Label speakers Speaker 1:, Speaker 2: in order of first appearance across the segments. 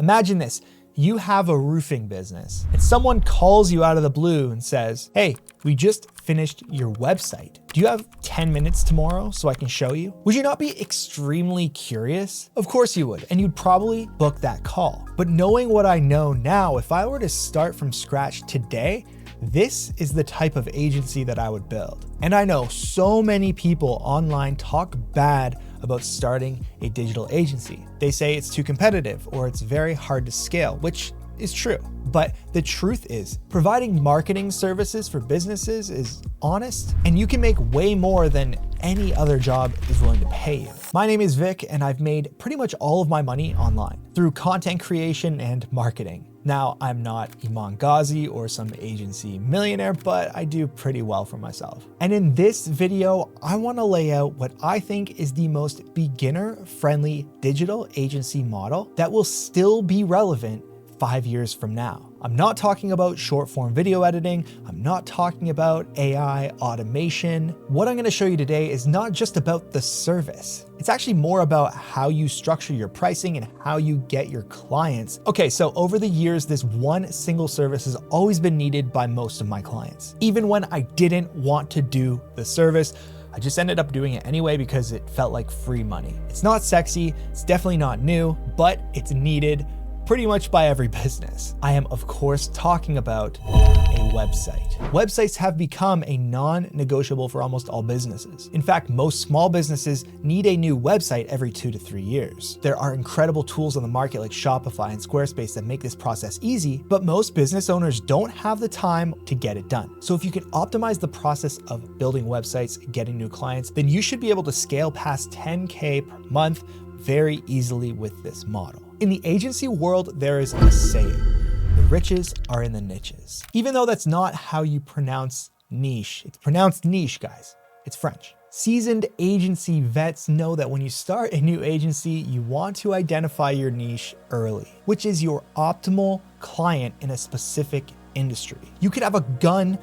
Speaker 1: Imagine this. You have a roofing business and someone calls you out of the blue and says, hey, we just finished your website. Do you have 10 minutes tomorrow so I can show you? Would you not be extremely curious? Of course you would, and you'd probably book that call. But knowing what I know now, if I were to start from scratch today, this is the type of agency that I would build. And I know so many people online talk bad about starting a digital agency. They say it's too competitive or it's very hard to scale, which is true. But the truth is, providing marketing services for businesses is honest, and you can make way more than any other job is willing to pay you. My name is Vic, and I've made pretty much all of my money online through content creation and marketing. Now, I'm not Iman Ghazi or some agency millionaire, but I do pretty well for myself. And in this video, I want to lay out what I think is the most beginner-friendly digital agency model that will still be relevant 5 years from now. I'm not talking about short form video editing. I'm not talking about AI automation. What I'm going to show you today is not just about the service. It's actually more about how you structure your pricing and how you get your clients. Okay, so over the years, this one single service has always been needed by most of my clients. Even when I didn't want to do the service, I just ended up doing it anyway because it felt like free money. It's not sexy, it's definitely not new, but it's needed pretty much by every business. I am, of course, talking about a website. Websites have become a non-negotiable for almost all businesses. In fact, most small businesses need a new website every 2 to 3 years. There are incredible tools on the market like Shopify and Squarespace that make this process easy, but most business owners don't have the time to get it done. So if you can optimize the process of building websites, getting new clients, then you should be able to scale past 10K per month very easily with this model. In the agency world, there is a saying, the riches are in the niches. Even though that's not how you pronounce niche, it's pronounced niche, guys. It's French. Seasoned agency vets know that when you start a new agency, you want to identify your niche early, which is your optimal client in a specific industry. You could have a gun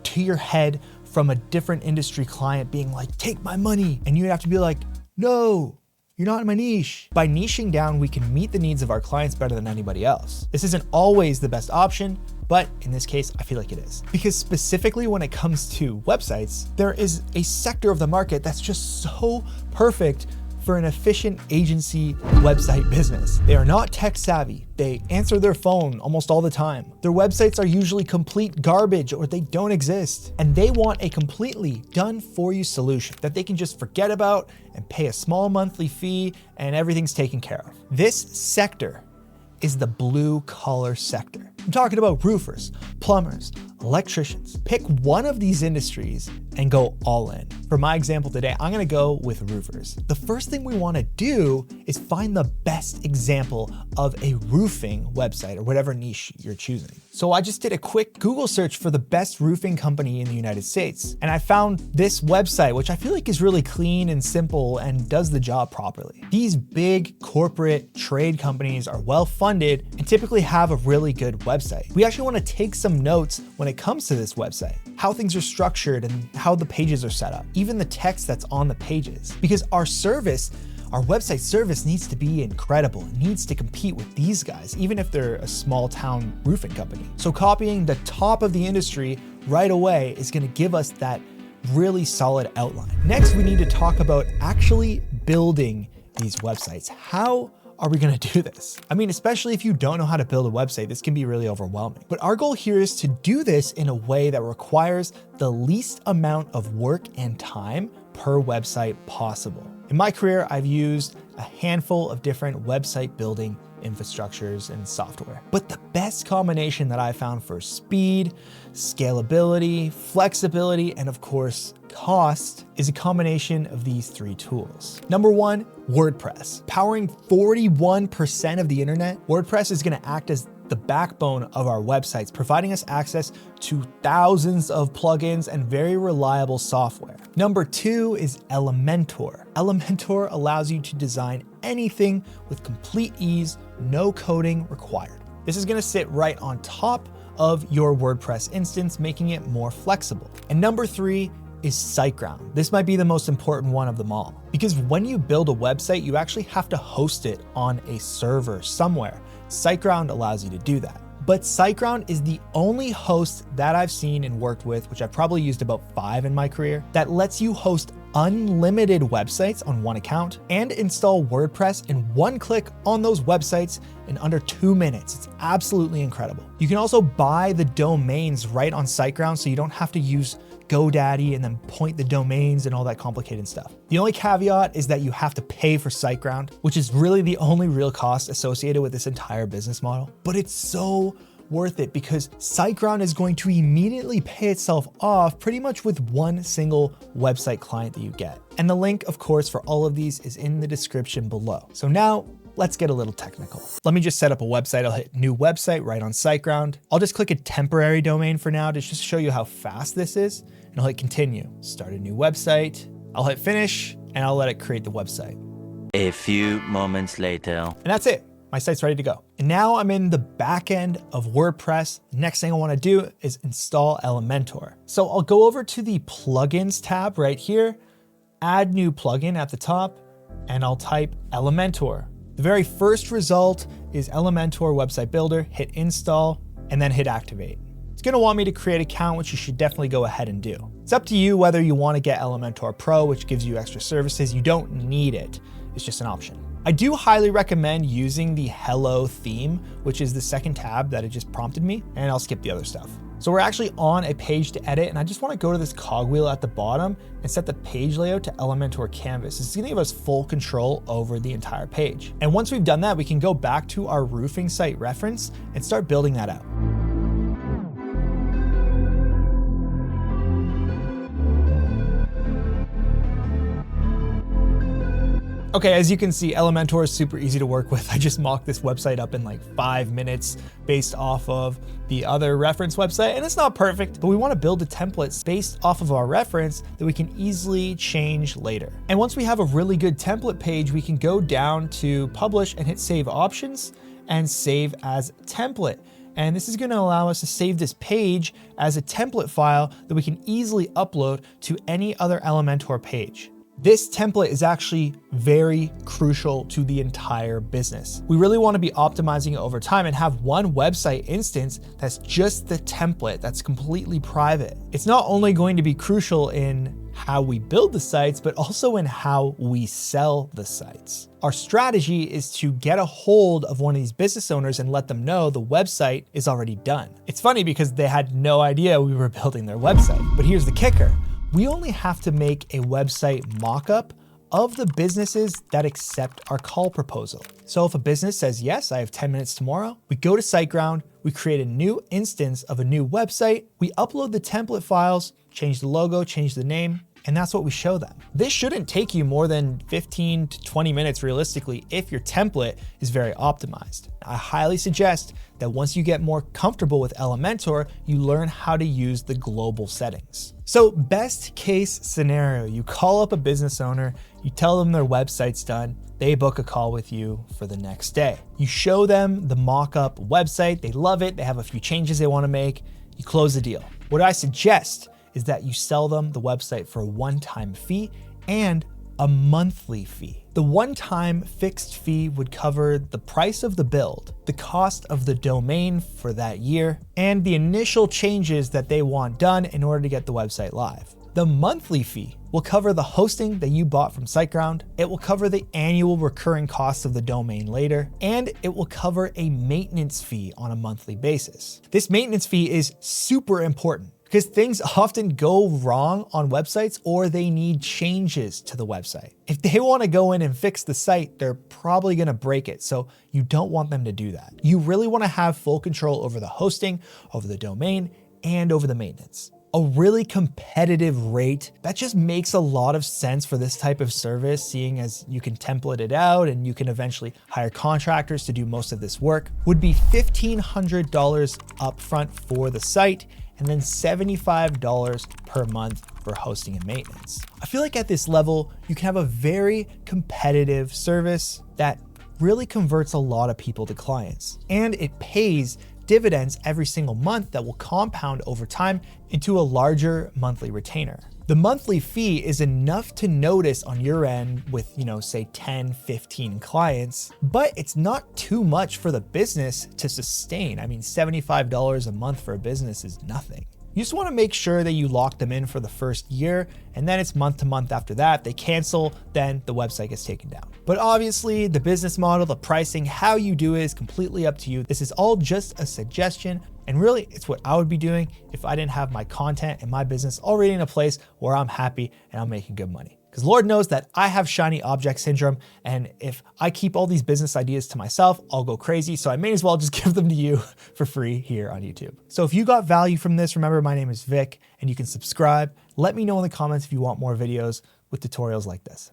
Speaker 1: to your head from a different industry client being like, take my money. And you'd have to be like, no. You're not in my niche. By niching down, we can meet the needs of our clients better than anybody else. This isn't always the best option, but in this case, I feel like it is. Because specifically when it comes to websites, there is a sector of the market that's just so perfect for an efficient agency website business. They are not tech savvy. They answer their phone almost all the time. Their websites are usually complete garbage or they don't exist. And they want a completely done for you solution that they can just forget about and pay a small monthly fee and everything's taken care of. This sector is the blue collar sector. I'm talking about roofers, plumbers, electricians. Pick one of these industries and go all in. For my example today, I'm gonna go with roofers. The first thing we wanna do is find the best example of a roofing website or whatever niche you're choosing. So I just did a quick Google search for the best roofing company in the United States. And I found this website, which I feel like is really clean and simple and does the job properly. These big corporate trade companies are well funded and typically have a really good website. We actually wanna take some notes when it comes to this website, how things are structured and how the pages are set up, even the text that's on the pages. Because our website service needs to be incredible. It needs to compete with these guys, even if they're a small town roofing company. So copying the top of the industry right away is gonna give us that really solid outline. Next, we need to talk about actually building these websites. How are we gonna do this? I mean, especially if you don't know how to build a website, this can be really overwhelming. But our goal here is to do this in a way that requires the least amount of work and time per website possible. In my career, I've used a handful of different website building infrastructures and software. But the best combination that I found for speed, scalability, flexibility, and of course, cost is a combination of these 3 tools. Number 1, WordPress. Powering 41% of the internet, WordPress is gonna act as the backbone of our websites, providing us access to thousands of plugins and very reliable software. Number 2 is Elementor. Elementor allows you to design anything with complete ease, no coding required. This is gonna sit right on top of your WordPress instance, making it more flexible. And number 3 is SiteGround. This might be the most important one of them all, because when you build a website, you actually have to host it on a server somewhere. SiteGround allows you to do that. But SiteGround is the only host that I've seen and worked with, which I've probably used about 5 in my career, that lets you host unlimited websites on one account and install WordPress in one click on those websites in under 2 minutes. It's absolutely incredible. You can also buy the domains right on SiteGround, so you don't have to use GoDaddy and then point the domains and all that complicated stuff. The only caveat is that you have to pay for SiteGround, which is really the only real cost associated with this entire business model. But it's so worth it because SiteGround is going to immediately pay itself off pretty much with one single website client that you get. And the link, of course, for all of these is in the description below. So now let's get a little technical. Let me just set up a website. I'll hit new website right on SiteGround. I'll just click a temporary domain for now to just show you how fast this is. And I'll hit continue, start a new website. I'll hit finish and I'll let it create the website.
Speaker 2: A few moments later.
Speaker 1: And that's it. My site's ready to go. And now I'm in the back end of WordPress. The next thing I want to do is install Elementor. So I'll go over to the plugins tab right here, add new plugin at the top, and I'll type Elementor. The very first result is Elementor Website Builder, hit install, and then hit activate. It's gonna want me to create an account, which you should definitely go ahead and do. It's up to you whether you wanna get Elementor Pro, which gives you extra services. You don't need it, it's just an option. I do highly recommend using the Hello theme, which is the second tab that it just prompted me, and I'll skip the other stuff. So we're actually on a page to edit, and I just wanna go to this cogwheel at the bottom and set the page layout to Elementor Canvas. It's gonna give us full control over the entire page. And once we've done that, we can go back to our roofing site reference and start building that out. Okay, as you can see, Elementor is super easy to work with. I just mocked this website up in like 5 minutes based off of the other reference website, and it's not perfect, but we want to build the templates based off of our reference that we can easily change later. And once we have a really good template page, we can go down to publish and hit save options and save as template. And this is going to allow us to save this page as a template file that we can easily upload to any other Elementor page. This template is actually very crucial to the entire business. We really want to be optimizing it over time and have one website instance that's just the template that's completely private. It's not only going to be crucial in how we build the sites, but also in how we sell the sites. Our strategy is to get a hold of one of these business owners and let them know the website is already done. It's funny because they had no idea we were building their website, but here's the kicker. We only have to make a website mockup of the businesses that accept our call proposal. So if a business says, yes, I have 10 minutes tomorrow, we go to SiteGround, we create a new instance of a new website, we upload the template files, change the logo, change the name, and that's what we show them. This shouldn't take you more than 15 to 20 minutes realistically if your template is very optimized. I highly suggest that once you get more comfortable with Elementor, you learn how to use the global settings. So best case scenario, you call up a business owner, you tell them their website's done, they book a call with you for the next day. You show them the mock-up website, they love it, they have a few changes they wanna make, you close the deal. What I suggest is that you sell them the website for a one-time fee and a monthly fee. The one-time fixed fee would cover the price of the build, the cost of the domain for that year, and the initial changes that they want done in order to get the website live. The monthly fee will cover the hosting that you bought from SiteGround, it will cover the annual recurring costs of the domain later, and it will cover a maintenance fee on a monthly basis. This maintenance fee is super important because things often go wrong on websites or they need changes to the website. If they want to go in and fix the site, they're probably going to break it. So you don't want them to do that. You really want to have full control over the hosting, over the domain, and over the maintenance. A really competitive rate that just makes a lot of sense for this type of service, seeing as you can template it out and you can eventually hire contractors to do most of this work, would be $1,500 upfront for the site and then $75 per month for hosting and maintenance. I feel like at this level, you can have a very competitive service that really converts a lot of people to clients, and it pays dividends every single month that will compound over time into a larger monthly retainer. The monthly fee is enough to notice on your end with, say 10, 15 clients, but it's not too much for the business to sustain. I mean, $75 a month for a business is nothing. You just want to make sure that you lock them in for the first year, and then it's month to month after that. They cancel, then the website gets taken down. But obviously the business model, the pricing, how you do it is completely up to you. This is all just a suggestion. And really, it's what I would be doing if I didn't have my content and my business already in a place where I'm happy and I'm making good money. Because Lord knows that I have shiny object syndrome, and if I keep all these business ideas to myself, I'll go crazy. So I may as well just give them to you for free here on YouTube. So if you got value from this, remember my name is Vic, and you can subscribe. Let me know in the comments if you want more videos with tutorials like this.